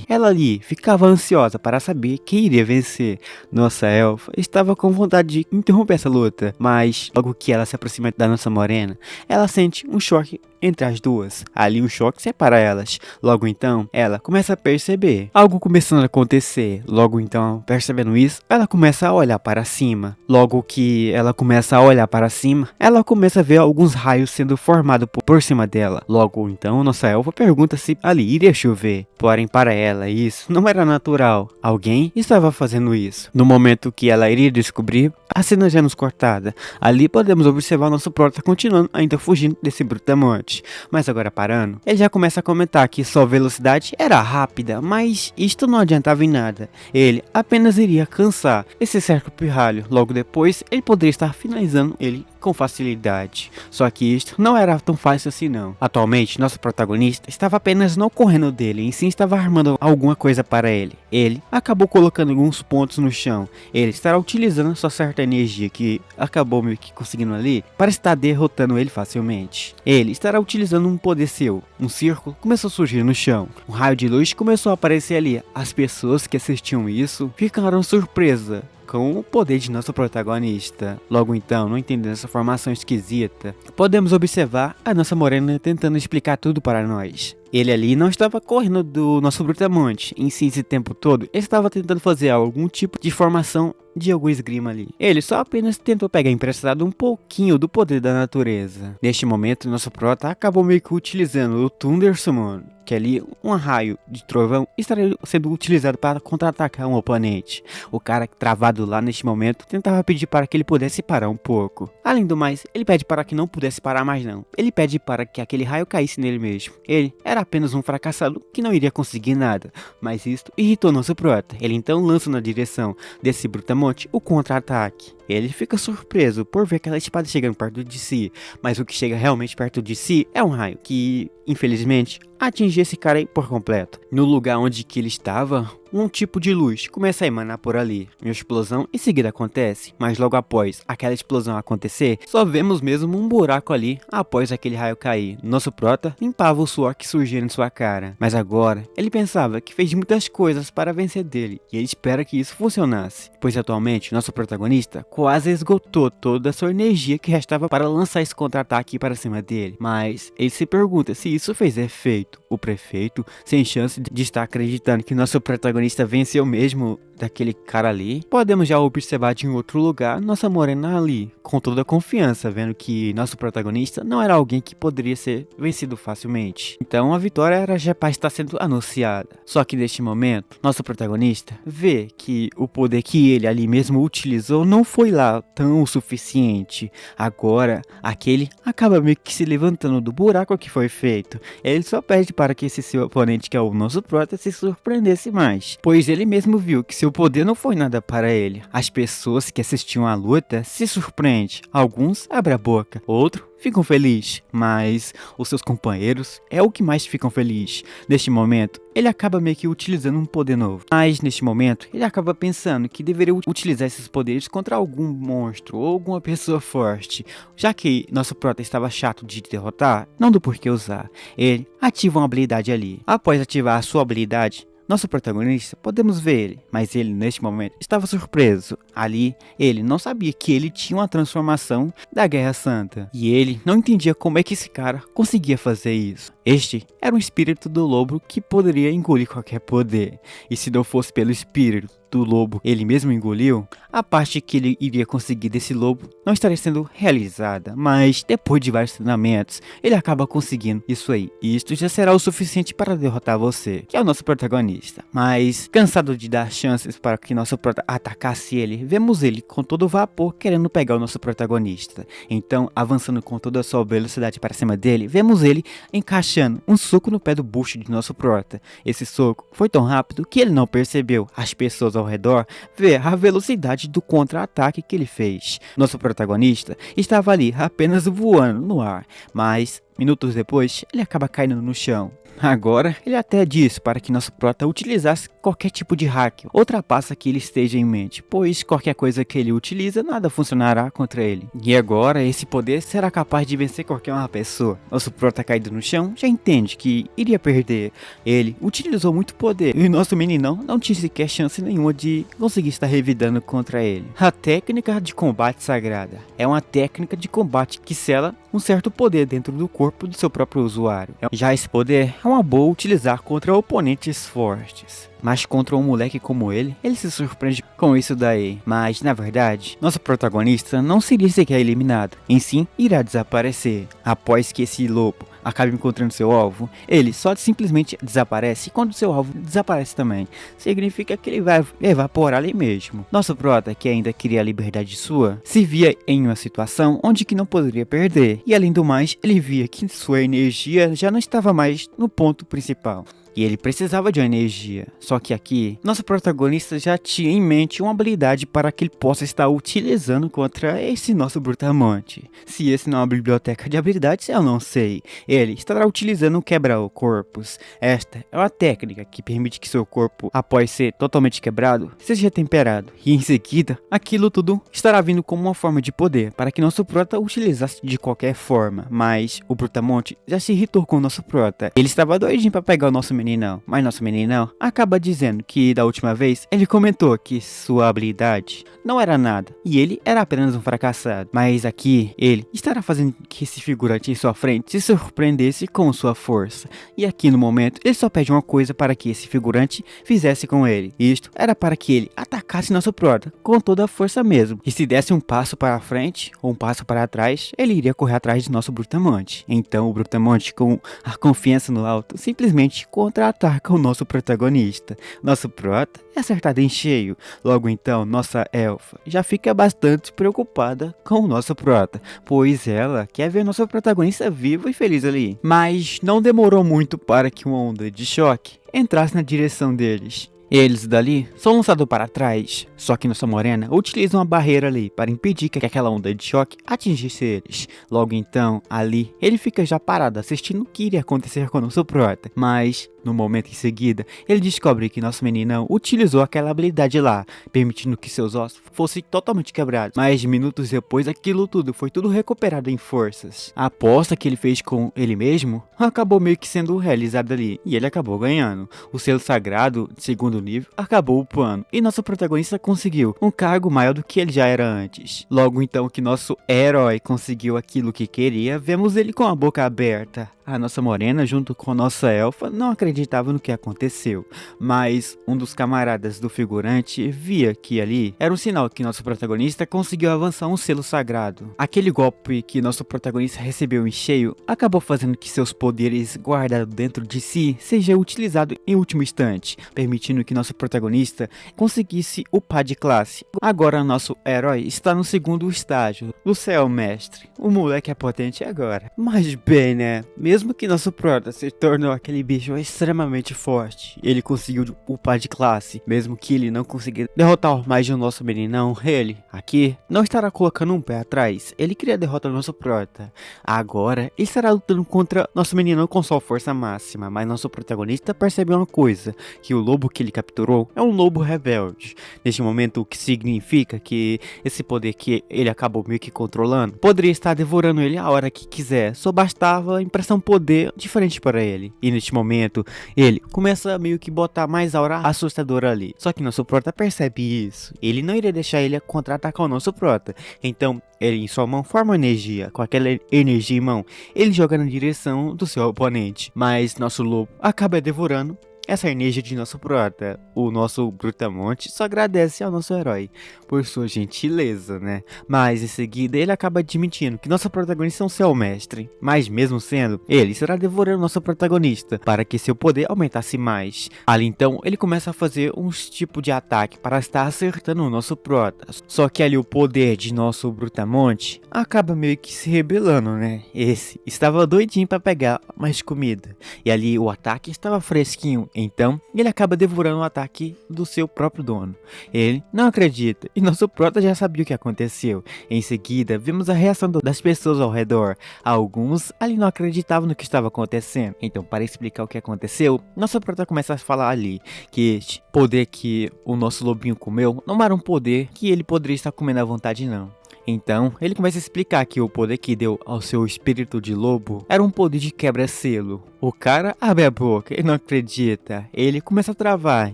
ela ali ficava ansiosa para saber quem iria vencer. Nossa elfa estava com vontade de interromper essa luta, mas logo que ela se aproxima da nossa morena, ela sente um choque entre as duas. Ali um choque separa elas. Logo então, ela começa a perceber algo começando a acontecer. Logo então, percebendo isso, ela começa a olhar para cima. Logo que ela começa a olhar para cima, ela começa a ver alguns raios sendo formados por cima dela. Logo então, nossa elfa pergunta se ali iria chover. Porém, para ela, isso não era natural. Alguém estava fazendo isso. No momento que ela iria descobrir, a cena já nos cortada. Ali podemos observar o nosso prota continuando ainda fugindo desse brutamonte. Mas agora parando, ele já começa a comentar que sua velocidade era rápida, mas isto não adiantava em nada. Ele apenas iria cansar esse certo pirralho. Logo depois, ele poderia estar finalizando ele com facilidade. Só que isto não era tão fácil assim não. Atualmente, nosso protagonista estava apenas não correndo dele, em si estava armando alguma coisa para ele. Ele acabou colocando alguns pontos no chão. Ele estará utilizando sua certa energia que acabou meio que conseguindo ali para estar derrotando ele facilmente. Ele estará utilizando um poder seu. Um círculo começou a surgir no chão. Um raio de luz começou a aparecer ali. As pessoas que assistiam isso ficaram surpresas com o poder de nosso protagonista. Logo então, não entendendo essa formação esquisita, podemos observar a nossa morena tentando explicar tudo para nós. Ele ali não estava correndo do nosso brutamonte. Em si, esse tempo todo, ele estava tentando fazer algum tipo de formação de algum esgrima ali. Ele só apenas tentou pegar emprestado um pouquinho do poder da natureza. Neste momento, nosso prota acabou meio que utilizando o Thunder Summon, que ali um raio de trovão estaria sendo utilizado para contra-atacar um oponente. O cara travado lá neste momento tentava pedir para que ele pudesse parar um pouco. Além do mais, ele pede para que não pudesse parar mais não. Ele pede para que aquele raio caísse nele mesmo. Ele era apenas um fracassado que não iria conseguir nada, mas isto irritou nosso prota. Ele então lança na direção desse brutamonte o contra-ataque. Ele fica surpreso por ver aquela espada chegando perto de si, mas o que chega realmente perto de si é um raio que, infelizmente, atinge esse cara aí por completo. No lugar onde que ele estava, um tipo de luz começa a emanar por ali. Uma explosão em seguida acontece, mas logo após aquela explosão acontecer, só vemos mesmo um buraco ali após aquele raio cair. Nosso prota limpava o suor que surgia em sua cara, mas agora ele pensava que fez muitas coisas para vencer dele, e ele espera que isso funcionasse, pois atualmente nosso protagonista quase esgotou toda a sua energia que restava para lançar esse contra-ataque para cima dele, mas ele se pergunta se isso fez efeito. O prefeito, sem chance de estar acreditando que nosso protagonista venceu mesmo daquele cara ali, podemos já observar de um outro lugar nossa morena ali, com toda a confiança, vendo que nosso protagonista não era alguém que poderia ser vencido facilmente. Então a vitória era já para estar sendo anunciada. Só que neste momento, nosso protagonista vê que o poder que ele ali mesmo utilizou não foi lá tão o suficiente. Agora, aquele acaba meio que se levantando do buraco que foi feito. Ele só pede para que esse seu oponente, que é o nosso prota, se surpreendesse mais, pois ele mesmo viu que seu poder não foi nada para ele. As pessoas que assistiam à luta se surpreendem. Alguns abrem a boca, outros ficam felizes, mas os seus companheiros é o que mais ficam felizes. Neste momento, ele acaba meio que utilizando um poder novo. Mas neste momento, ele acaba pensando que deveria utilizar esses poderes contra algum monstro ou alguma pessoa forte. Já que nosso prota estava chato de derrotar, não do porquê usar. Ele ativa uma habilidade ali. Após ativar a sua habilidade, nosso protagonista, podemos ver ele, mas ele neste momento estava surpreso. Ali, ele não sabia que ele tinha uma transformação da Guerra Santa, e ele não entendia como é que esse cara conseguia fazer isso. Este era um espírito do lobo que poderia engolir qualquer poder, e se não fosse pelo espírito do lobo ele mesmo engoliu, a parte que ele iria conseguir desse lobo não estaria sendo realizada, mas depois de vários treinamentos, ele acaba conseguindo isso aí. E isto já será o suficiente para derrotar você, que é o nosso protagonista. Mas, cansado de dar chances para que nosso prota atacasse ele, vemos ele com todo o vapor querendo pegar o nosso protagonista. Então, avançando com toda a sua velocidade para cima dele, vemos ele encaixando um soco no pé do bucho de nosso prota. Esse soco foi tão rápido que ele não percebeu. As pessoas ao redor vê a velocidade do contra-ataque que ele fez. Nosso protagonista estava ali apenas voando no ar, mas minutos depois ele acaba caindo no chão. Agora, ele até diz para que nosso prota utilizasse qualquer tipo de hack ou trapaça que ele esteja em mente, pois qualquer coisa que ele utiliza, nada funcionará contra ele. E agora, esse poder será capaz de vencer qualquer uma pessoa. Nosso prota caído no chão já entende que iria perder. Ele utilizou muito poder e o nosso meninão não tinha sequer chance nenhuma de conseguir estar revidando contra ele. A técnica de combate sagrada é uma técnica de combate que sela um certo poder dentro do corpo do seu próprio usuário. Já esse poder é uma boa utilizar contra oponentes fortes. Mas contra um moleque como ele se surpreende com isso daí. Mas, na verdade, nosso protagonista não seria sequer eliminado. Em sim, irá desaparecer. Após que esse lobo acabe encontrando seu alvo, ele só simplesmente desaparece e quando seu alvo desaparece também, significa que ele vai evaporar ali mesmo. Nosso prota, que ainda queria a liberdade sua, se via em uma situação onde que não poderia perder. E além do mais, ele via que sua energia já não estava mais no ponto principal. E ele precisava de uma energia. Só que aqui, nosso protagonista já tinha em mente uma habilidade para que ele possa estar utilizando contra esse nosso brutamonte. Se esse não é uma biblioteca de habilidades, eu não sei. Ele estará utilizando o quebra-corpos. Esta é uma técnica que permite que seu corpo, após ser totalmente quebrado, seja temperado. E em seguida, aquilo tudo estará vindo como uma forma de poder, para que nosso prota utilizasse de qualquer forma. Mas o brutamonte já se irritou com o nosso prota. Ele estava doidinho para pegar o nosso meninão, mas nosso meninão acaba dizendo que da última vez ele comentou que sua habilidade não era nada e ele era apenas um fracassado, mas aqui ele estará fazendo que esse figurante em sua frente se surpreendesse com sua força, e aqui no momento ele só pede uma coisa para que esse figurante fizesse com ele. Isto era para que ele atacasse nosso prota com toda a força mesmo, e se desse um passo para frente ou um passo para trás, ele iria correr atrás de nosso brutamonte. Então o brutamonte, com a confiança no alto, simplesmente contra-ataca o nosso protagonista. Nosso prota é acertado em cheio. Logo então, nossa elfa já fica bastante preocupada com o nosso prota, pois ela quer ver nosso protagonista vivo e feliz ali. Mas não demorou muito para que uma onda de choque entrasse na direção deles. Eles dali são lançados para trás, só que nossa morena utiliza uma barreira ali para impedir que aquela onda de choque atingisse eles. Logo então, ali, ele fica já parado assistindo o que iria acontecer com nosso prota, mas no momento em seguida, ele descobre que nosso meninão utilizou aquela habilidade lá, permitindo que seus ossos fossem totalmente quebrados. Mas minutos depois, aquilo tudo foi tudo recuperado em forças. A aposta que ele fez com ele mesmo acabou meio que sendo realizada ali, e ele acabou ganhando. O selo sagrado de segundo nível acabou upando, e nosso protagonista conseguiu um cargo maior do que ele já era antes. Logo então que nosso herói conseguiu aquilo que queria, vemos ele com a boca aberta. A nossa morena, junto com a nossa elfa, não acreditava no que aconteceu, mas um dos camaradas do figurante via que ali era um sinal que nosso protagonista conseguiu avançar um selo sagrado. Aquele golpe que nosso protagonista recebeu em cheio acabou fazendo que seus poderes guardados dentro de si seja utilizado em último instante, permitindo que nosso protagonista conseguisse upar de classe. Agora nosso herói está no segundo estágio do céu mestre. O moleque é potente agora. Mas bem, né? Mesmo que nosso prota se tornou aquele bicho extremamente forte, ele conseguiu upar de classe, mesmo que ele não conseguir derrotar mais de um nosso meninão, ele aqui não estará colocando um pé atrás. Ele queria derrotar nosso prota. Agora ele estará lutando contra nosso meninão com sua força máxima, mas nosso protagonista percebe uma coisa, que o lobo que ele capturou é um lobo rebelde. Neste momento, o que significa que esse poder que ele acabou meio que controlando poderia estar devorando ele a hora que quiser, só bastava impressão poder diferente para ele. E neste momento, ele começa a meio que botar mais aura assustadora ali. Só que nosso prota percebe isso. Ele não iria deixar ele contra-atacar o nosso prota. Então, ele em sua mão forma uma energia. Com aquela energia em mão, ele joga na direção do seu oponente. Mas nosso lobo acaba devorando essa energia de nosso prota. O nosso brutamonte só agradece ao nosso herói por sua gentileza, né? Mas em seguida ele acaba admitindo que nosso protagonista é um céu mestre. Mas mesmo sendo, ele será devorando nosso protagonista para que seu poder aumentasse mais. Ali então ele começa a fazer uns tipo de ataque para estar acertando o nosso prota. Só que ali o poder de nosso brutamonte acaba meio que se rebelando, né? Esse estava doidinho para pegar mais comida. E ali o ataque estava fresquinho. Então, ele acaba devorando o ataque do seu próprio dono. Ele não acredita, e nosso prota já sabia o que aconteceu. Em seguida, vimos a reação das pessoas ao redor. Alguns ali não acreditavam no que estava acontecendo. Então, para explicar o que aconteceu, nosso prota começa a falar ali que este poder que o nosso lobinho comeu não era um poder que ele poderia estar comendo à vontade, não. Então, ele começa a explicar que o poder que deu ao seu espírito de lobo era um poder de quebra-selo. O cara abre a boca e não acredita. Ele começa a travar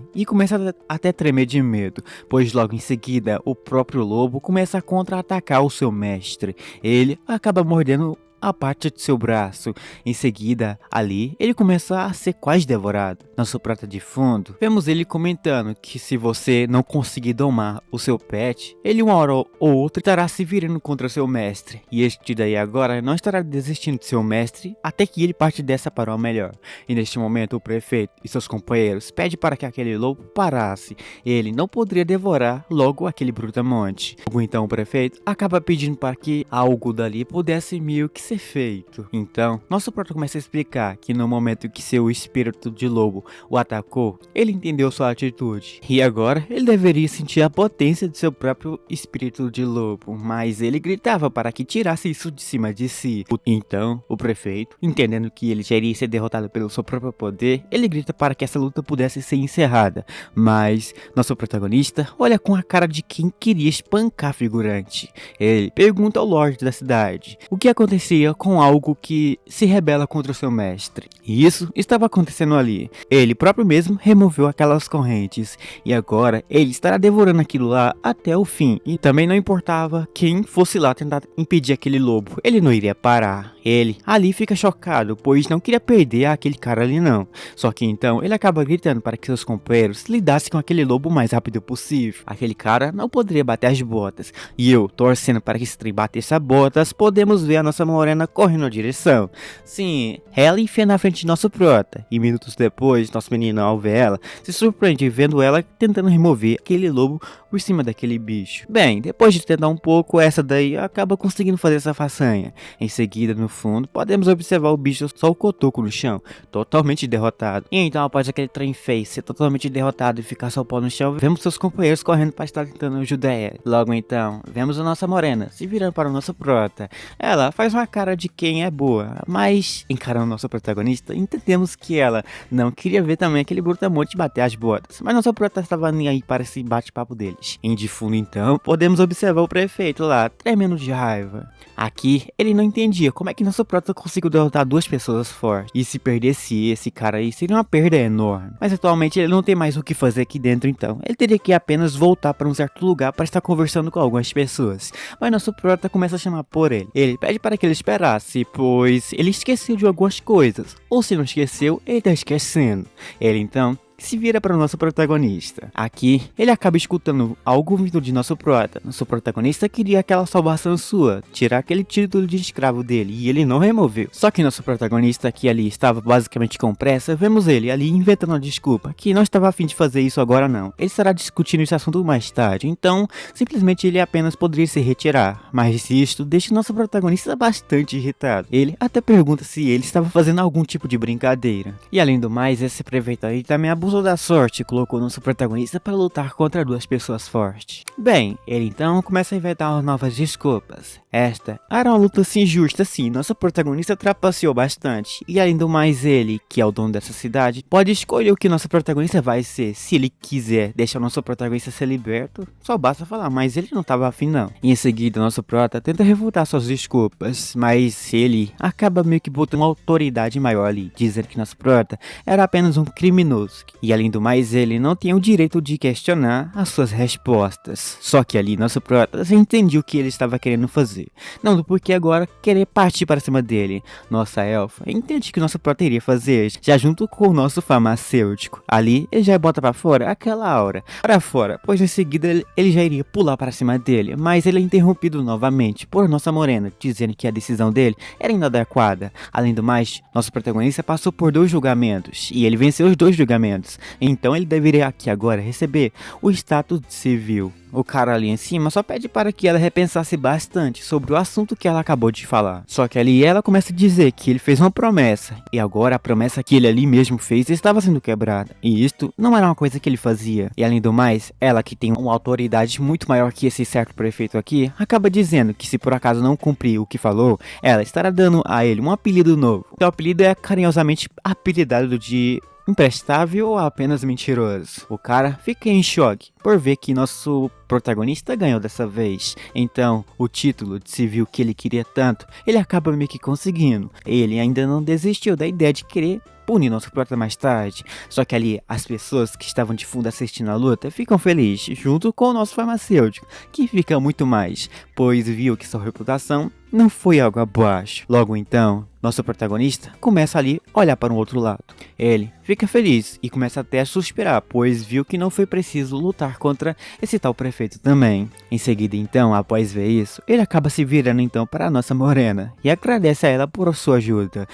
e começa a até tremer de medo, pois logo em seguida o próprio lobo começa a contra-atacar o seu mestre. Ele acaba mordendo a parte de seu braço. Em seguida, ali, ele começa a ser quase devorado. Nosso prata de fundo, vemos ele comentando que se você não conseguir domar o seu pet, ele uma hora ou outra estará se virando contra seu mestre. E este daí agora não estará desistindo de seu mestre até que ele parte dessa para o melhor. E neste momento o prefeito e seus companheiros pedem para que aquele lobo parasse. Ele não poderia devorar logo aquele brutamonte. Logo então o prefeito acaba pedindo para que algo dali pudesse meio que ser feito. Então, nosso prota começa a explicar que no momento que seu espírito de lobo o atacou, ele entendeu sua atitude. E agora, ele deveria sentir a potência de seu próprio espírito de lobo, mas ele gritava para que tirasse isso de cima de si. Então, o prefeito, entendendo que ele já iria ser derrotado pelo seu próprio poder, ele grita para que essa luta pudesse ser encerrada. Mas, nosso protagonista olha com a cara de quem queria espancar a figurante. Ele pergunta ao Lorde da cidade o que acontecia com algo que se rebela contra o seu mestre. E isso estava acontecendo ali. Ele próprio mesmo removeu aquelas correntes. E agora ele estará devorando aquilo lá até o fim. E também não importava quem fosse lá tentar impedir aquele lobo. Ele não iria parar. Ele ali fica chocado, pois não queria perder aquele cara ali não. Só que então ele acaba gritando para que seus companheiros lidassem com aquele lobo o mais rápido possível. Aquele cara não poderia bater as botas. E eu, torcendo para que esse trem batesse as botas, podemos ver a nossa morena correndo na direção. Sim, ela enfia na frente de nosso prota. E minutos depois, nosso menino ao ver ela, se surpreende vendo ela tentando remover aquele lobo por cima daquele bicho. Bem, depois de tentar um pouco, essa daí acaba conseguindo fazer essa façanha. Em seguida, no fundo, podemos observar o bicho só o cotoco no chão, totalmente derrotado. E então, após aquele trem feio ser totalmente derrotado e ficar só o pó no chão, vemos seus companheiros correndo para estar tentando ajudar ela. Logo então, vemos a nossa morena se virando para o nosso prota. Ela faz uma cara de quem é boa, mas encarando o nosso protagonista, entendemos que ela não queria ver também aquele brutamonte bater as botas, mas nosso prota estava nem aí para esse bate-papo deles. Em de fundo então, podemos observar o prefeito lá, tremendo de raiva. Aqui, ele não entendia como é que nosso prota conseguiu derrotar duas pessoas fortes, e se perdesse esse cara aí, seria uma perda enorme. Mas atualmente ele não tem mais o que fazer aqui dentro então, ele teria que apenas voltar para um certo lugar para estar conversando com algumas pessoas. Mas nosso prota começa a chamar por ele. Ele pede para que ele esperasse, pois ele esqueceu de algumas coisas, ou se não esqueceu, ele tá esquecendo. Ele então se vira para o nosso protagonista. Aqui, ele acaba escutando algo vindo de nosso prota. Nosso protagonista queria aquela salvação sua, tirar aquele título de escravo dele, e ele não removeu. Só que nosso protagonista, que ali estava basicamente com pressa, vemos ele ali inventando uma desculpa, que não estava a fim de fazer isso agora não. Ele estará discutindo esse assunto mais tarde, então, simplesmente ele apenas poderia se retirar. Mas isto deixa nosso protagonista bastante irritado. Ele até pergunta se ele estava fazendo algum tipo de brincadeira. E além do mais, esse prefeito aí também abusou da sorte e colocou nosso protagonista para lutar contra duas pessoas fortes. Bem, ele então começa a inventar novas desculpas. Esta era uma luta assim justa sim, nosso protagonista trapaceou bastante. E além do mais, ele, que é o dono dessa cidade, pode escolher o que nosso protagonista vai ser. Se ele quiser deixar nosso protagonista ser liberto, só basta falar, mas ele não estava afim não. E em seguida, nosso prota tenta refutar suas desculpas, mas ele acaba meio que botando uma autoridade maior ali, dizendo que nosso prota era apenas um criminoso. E além do mais, ele não tinha o direito de questionar as suas respostas. Só que ali, nosso prota entendia o que ele estava querendo fazer. Não do porquê agora querer partir para cima dele. Nossa elfa entende que nosso prota iria fazer, já junto com o nosso farmacêutico. Ali, ele já bota para fora aquela aura. Para fora, pois em seguida ele já iria pular para cima dele. Mas ele é interrompido novamente por nossa morena, dizendo que a decisão dele era inadequada. Além do mais, nosso protagonista passou por 2 julgamentos. E ele venceu os 2 julgamentos. Então ele deveria aqui agora receber o status de civil. o cara ali em cima só pede para que ela repensasse bastante sobre o assunto que ela acabou de falar. Só que ali ela começa a dizer que ele fez uma promessa, e agora a promessa que ele ali mesmo fez estava sendo quebrada, e isto não era uma coisa que ele fazia. E além do mais, ela, que tem uma autoridade muito maior que esse certo prefeito aqui, acaba dizendo que se por acaso não cumprir o que falou, ela estará dando a ele um apelido novo. Seu apelido é carinhosamente apelidado de imprestável ou apenas mentiroso. O cara fica em choque por ver que nosso protagonista ganhou dessa vez. Então, o título de civil que ele queria tanto, ele acaba meio que conseguindo. Ele ainda não desistiu da ideia de querer punir nosso prota mais tarde. Só que ali, as pessoas que estavam de fundo assistindo a luta ficam felizes, junto com o nosso farmacêutico, que fica muito mais, pois viu que sua reputação não foi algo abaixo. Logo então, nosso protagonista começa ali a olhar para um outro lado. Ele fica feliz e começa até a suspirar, pois viu que não foi preciso lutar contra esse tal prefeito também. Em seguida então, após ver isso, ele acaba se virando então para a nossa morena e agradece a ela por sua ajuda.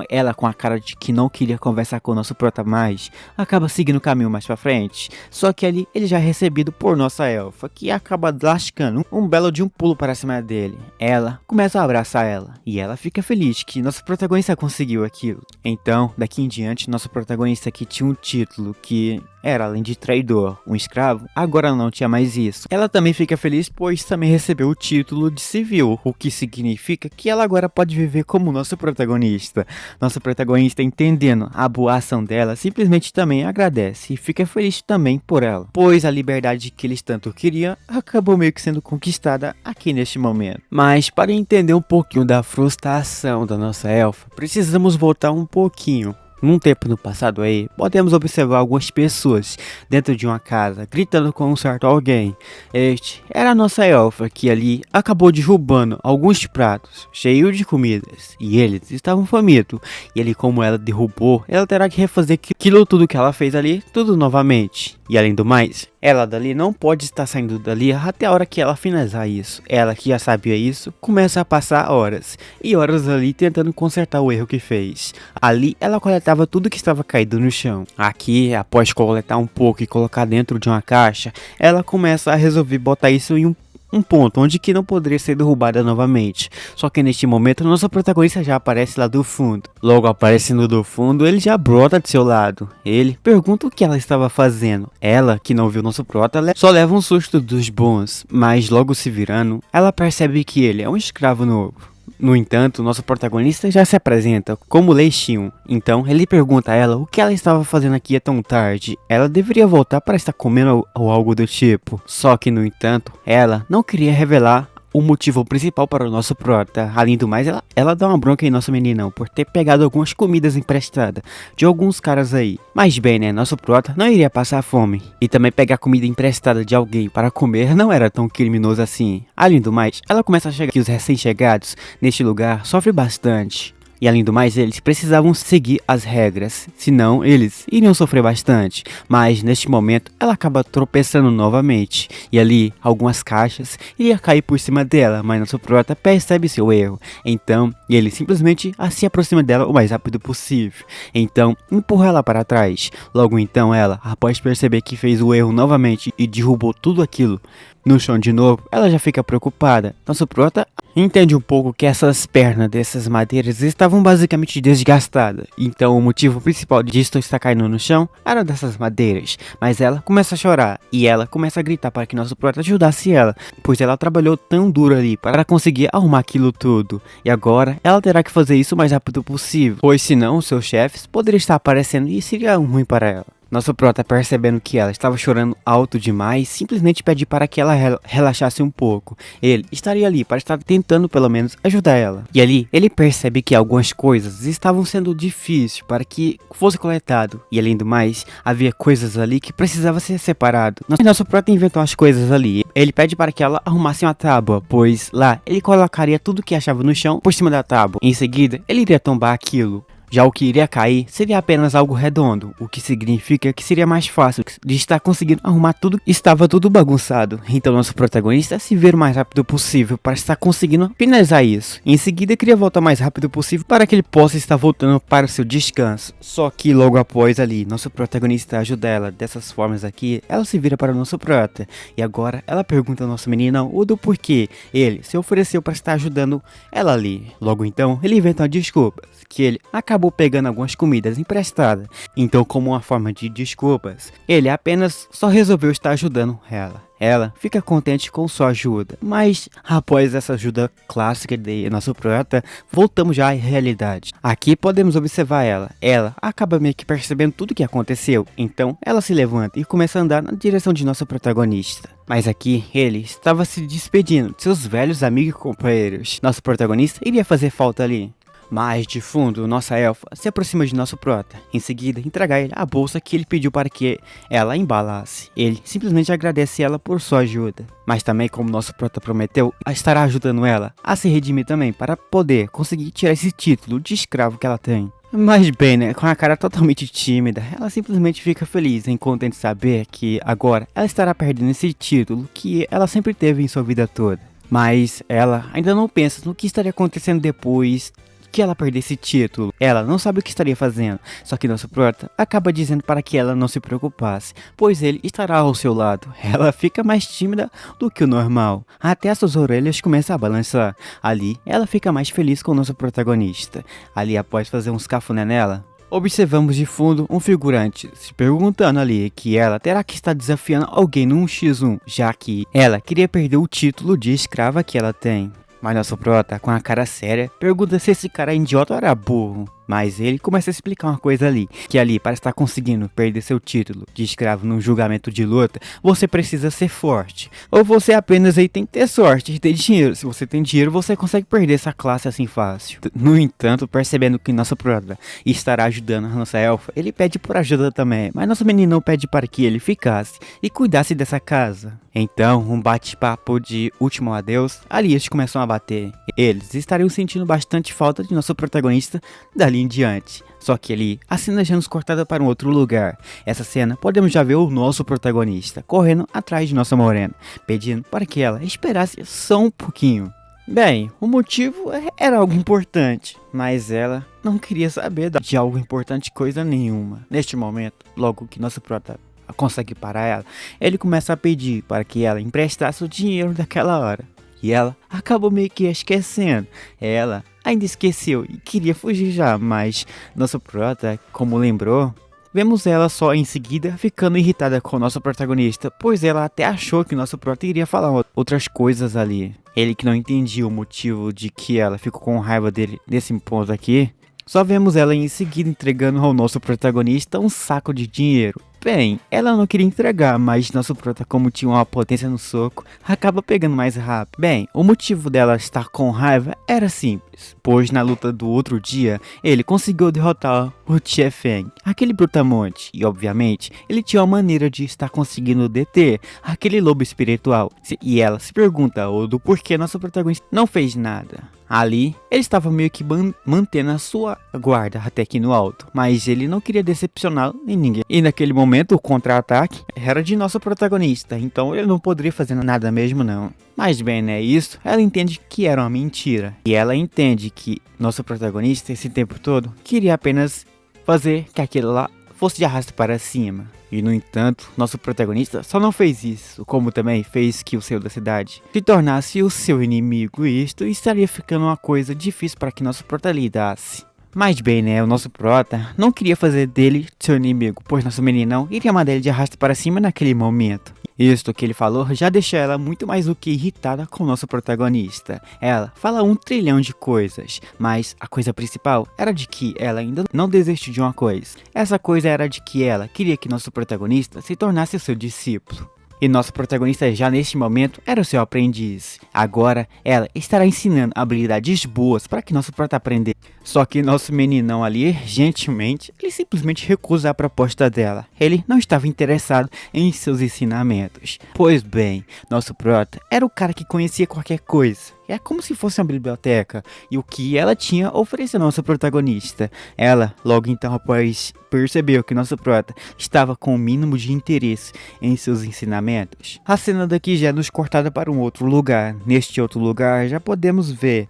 Ela, com a cara de que não queria conversar com o nosso prota mais, acaba seguindo o caminho mais pra frente. Só que ali ele já é recebido por nossa elfa, que acaba lascando um belo de um pulo para cima dele. Ela começa a abraçar ela e ela fica feliz que nosso protagonista conseguiu aquilo. Então, daqui em diante, nosso protagonista aqui tinha um título que era, além de traidor, um escravo, agora não tinha mais isso. Ela também fica feliz, pois também recebeu o título de civil, o que significa que ela agora pode viver como nosso protagonista. Nosso protagonista, entendendo a boa ação dela, simplesmente também agradece e fica feliz também por ela, pois a liberdade que eles tanto queriam acabou meio que sendo conquistada aqui neste momento. Mas para entender um pouquinho da frustração da nossa elfa, precisamos voltar um pouquinho. Num tempo no passado aí, podemos observar algumas pessoas dentro de uma casa gritando com um certo alguém. Este era a nossa elfa, que ali acabou derrubando alguns pratos cheios de comidas e eles estavam famintos. E ali, como ela derrubou, ela terá que refazer aquilo tudo que ela fez ali, tudo novamente. E além do mais, ela dali não pode estar saindo dali até a hora que ela finalizar isso. Ela, que já sabia isso, começa a passar horas e horas ali tentando consertar o erro que fez. Ali ela coletava tudo que estava caído no chão. Aqui, após coletar um pouco e colocar dentro de uma caixa, ela começa a resolver botar isso em um ponto onde que não poderia ser derrubada novamente. Só que neste momento, nosso protagonista já aparece lá do fundo. Logo aparecendo do fundo, ele já brota de seu lado. Ele pergunta o que ela estava fazendo. Ela, que não viu nosso prota, só leva um susto dos bons. Mas logo se virando, ela percebe que ele é um escravo novo. No entanto, nosso protagonista já se apresenta como Lei Xion. Então ele pergunta a ela o que ela estava fazendo aqui tão tarde. Ela deveria voltar para estar comendo ou algo do tipo. Só que, no entanto, ela não queria revelar o motivo principal para o nosso prota. Além do mais, ela dá uma bronca em nosso meninão por ter pegado algumas comidas emprestadas de alguns caras aí. Mas bem, né, nosso prota não iria passar fome. E também pegar comida emprestada de alguém para comer não era tão criminoso assim. Além do mais, ela começa a chegar que os recém-chegados neste lugar sofrem bastante. E além do mais, eles precisavam seguir as regras, senão eles iriam sofrer bastante. Mas neste momento, ela acaba tropeçando novamente. E ali, algumas caixas iriam cair por cima dela, mas nosso prota percebe seu erro. Então, ele simplesmente se aproxima dela o mais rápido possível. Então, empurra ela para trás. Logo então, ela, após perceber que fez o erro novamente e derrubou tudo aquilo no chão de novo, ela já fica preocupada. Nosso prota entende um pouco que essas pernas dessas madeiras estavam basicamente desgastadas. Então o motivo principal disso estar caindo no chão era dessas madeiras. Mas ela começa a chorar e ela começa a gritar para que nosso prota ajudasse ela, pois ela trabalhou tão duro ali para conseguir arrumar aquilo tudo. E agora ela terá que fazer isso o mais rápido possível, pois senão os seus chefes poderiam estar aparecendo e seria ruim para ela. Nosso prota, percebendo que ela estava chorando alto demais, simplesmente pede para que ela relaxasse um pouco. Ele estaria ali para estar tentando pelo menos ajudar ela. E ali ele percebe que algumas coisas estavam sendo difíceis para que fosse coletado. E além do mais, havia coisas ali que precisava ser separado. Nosso prota inventou as coisas ali. Ele pede para que ela arrumasse uma tábua, pois lá ele colocaria tudo que achava no chão por cima da tábua. Em seguida, ele iria tombar aquilo. Já o que iria cair seria apenas algo redondo, o que significa que seria mais fácil de estar conseguindo arrumar tudo. Estava tudo bagunçado, então nosso protagonista se vira o mais rápido possível para estar conseguindo finalizar isso. Em seguida, queria voltar o mais rápido possível para que ele possa estar voltando para o seu descanso. Só que logo após ali, nosso protagonista ajuda ela dessas formas aqui, ela se vira para o nosso prota. E agora ela pergunta ao nosso menino o do porquê ele se ofereceu para estar ajudando ela ali. Logo então, ele inventa uma desculpa, que ele acabou pegando algumas comidas emprestadas. Então, como uma forma de desculpas, ele apenas só resolveu estar ajudando ela. Ela fica contente com sua ajuda, mas após essa ajuda clássica de nosso prota, voltamos já à realidade. Aqui podemos observar ela acaba meio que percebendo tudo o que aconteceu, então ela se levanta e começa a andar na direção de nosso protagonista. Mas aqui ele estava se despedindo de seus velhos amigos e companheiros. Nosso protagonista iria fazer falta ali. Mas de fundo, nossa elfa se aproxima de nosso prota. Em seguida, entrega a ele a bolsa que ele pediu para que ela embalasse. Ele simplesmente agradece ela por sua ajuda. Mas também, como nosso prota prometeu, estará ajudando ela a se redimir também para poder conseguir tirar esse título de escravo que ela tem. Mas bem, né, com a cara totalmente tímida, ela simplesmente fica feliz em contente saber que agora ela estará perdendo esse título que ela sempre teve em sua vida toda. Mas ela ainda não pensa no que estaria acontecendo depois que ela perdesse título. Ela não sabe o que estaria fazendo, só que nosso prota acaba dizendo para que ela não se preocupasse, pois ele estará ao seu lado. Ela fica mais tímida do que o normal, até as suas orelhas começam a balançar. Ali, ela fica mais feliz com o nosso protagonista. Ali, após fazer uns cafuné nela, observamos de fundo um figurante se perguntando ali que ela terá que estar desafiando alguém num X1, já que ela queria perder o título de escrava que ela tem. Mas nosso prota, com a cara séria, pergunta se esse cara é idiota ou era burro. Mas ele começa a explicar uma coisa ali, que ali, para estar conseguindo perder seu título de escravo num julgamento de luta, você precisa ser forte. Ou você apenas aí tem que ter sorte e ter dinheiro. Se você tem dinheiro, você consegue perder essa classe assim fácil. No entanto, percebendo que nosso prota estará ajudando a nossa elfa, ele pede por ajuda também. Mas nosso menino pede para que ele ficasse e cuidasse dessa casa. Então, um bate-papo de último adeus, ali eles começam a bater. Eles estariam sentindo bastante falta de nosso protagonista dali em diante. Só que ali, a cena já nos cortada para um outro lugar. Essa cena, podemos já ver o nosso protagonista correndo atrás de nossa morena, pedindo para que ela esperasse só um pouquinho. Bem, o motivo era algo importante, mas ela não queria saber de algo importante coisa nenhuma. Neste momento, logo que nosso protagonista consegue parar ela, ele começa a pedir para que ela emprestasse o dinheiro daquela hora. E ela acabou meio que esquecendo. Ela ainda esqueceu e queria fugir já, mas nosso prota, como lembrou, vemos ela só em seguida ficando irritada com o nosso protagonista, pois ela até achou que o nosso prota iria falar outras coisas ali. Ele que não entendia o motivo de que ela ficou com raiva dele nesse ponto aqui. Só vemos ela em seguida entregando ao nosso protagonista um saco de dinheiro. Bem, ela não queria entregar, mas nosso prota, como tinha uma potência no soco, acaba pegando mais rápido. Bem, o motivo dela estar com raiva era simples, pois na luta do outro dia, ele conseguiu derrotar o Tiefeng, aquele brutamonte, e obviamente, ele tinha uma maneira de estar conseguindo deter aquele lobo espiritual. E ela se pergunta do porquê nosso protagonista não fez nada. Ali, ele estava meio que mantendo a sua guarda até aqui no alto, mas ele não queria decepcionar em ninguém. E naquele momento, o contra-ataque era de nosso protagonista, então ele não poderia fazer nada mesmo não. Mas bem, né, isso, ela entende que era uma mentira. E ela entende que nosso protagonista, esse tempo todo, queria apenas fazer que aquilo lá fosse de arrasto para cima. E no entanto, nosso protagonista só não fez isso, como também fez que o seu da cidade se tornasse o seu inimigo, e isto estaria ficando uma coisa difícil para que nosso prota lidasse. Mas bem, né, o nosso prota não queria fazer dele seu inimigo, pois nosso meninão iria mandar ele de arrasto para cima naquele momento. Isto que ele falou já deixa ela muito mais do que irritada com o nosso protagonista. Ela fala 1 trilhão de coisas, mas a coisa principal era de que ela ainda não desistiu de uma coisa. Essa coisa era de que ela queria que nosso protagonista se tornasse o seu discípulo. E nosso protagonista já neste momento era o seu aprendiz. Agora ela estará ensinando habilidades boas para que nosso prota aprenda. Só que nosso meninão ali, gentilmente, ele simplesmente recusa a proposta dela. Ele não estava interessado em seus ensinamentos. Pois bem, nosso prota era o cara que conhecia qualquer coisa. É como se fosse uma biblioteca. E o que ela tinha a oferecer a nossa protagonista. Ela, logo então, após percebeu que nosso prota estava com o mínimo de interesse em seus ensinamentos. A cena daqui já é nos cortada para um outro lugar. Neste outro lugar já podemos ver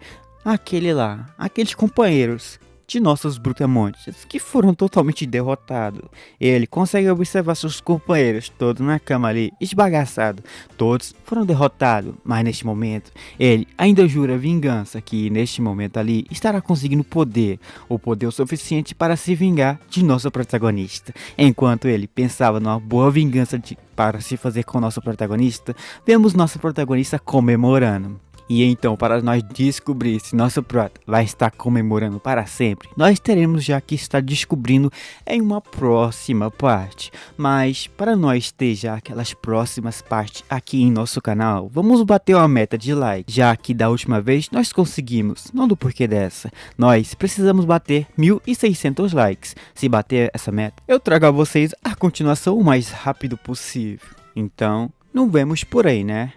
aqueles companheiros de nossos brutamontes, que foram totalmente derrotados. Ele consegue observar seus companheiros todos na cama ali, esbagaçados. Todos foram derrotados, mas neste momento, ele ainda jura vingança, que neste momento ali estará conseguindo o poder o suficiente para se vingar de nosso protagonista. Enquanto ele pensava numa boa vingança para se fazer com nosso protagonista, vemos nosso protagonista comemorando. E então, para nós descobrir se nosso prota vai estar comemorando para sempre, nós teremos já que estar descobrindo em uma próxima parte. Mas, para nós ter já aquelas próximas partes aqui em nosso canal, vamos bater uma meta de like, já que da última vez nós conseguimos, não do porquê dessa, nós precisamos bater 1.600 likes. Se bater essa meta, eu trago a vocês a continuação o mais rápido possível. Então, nos vemos por aí, né?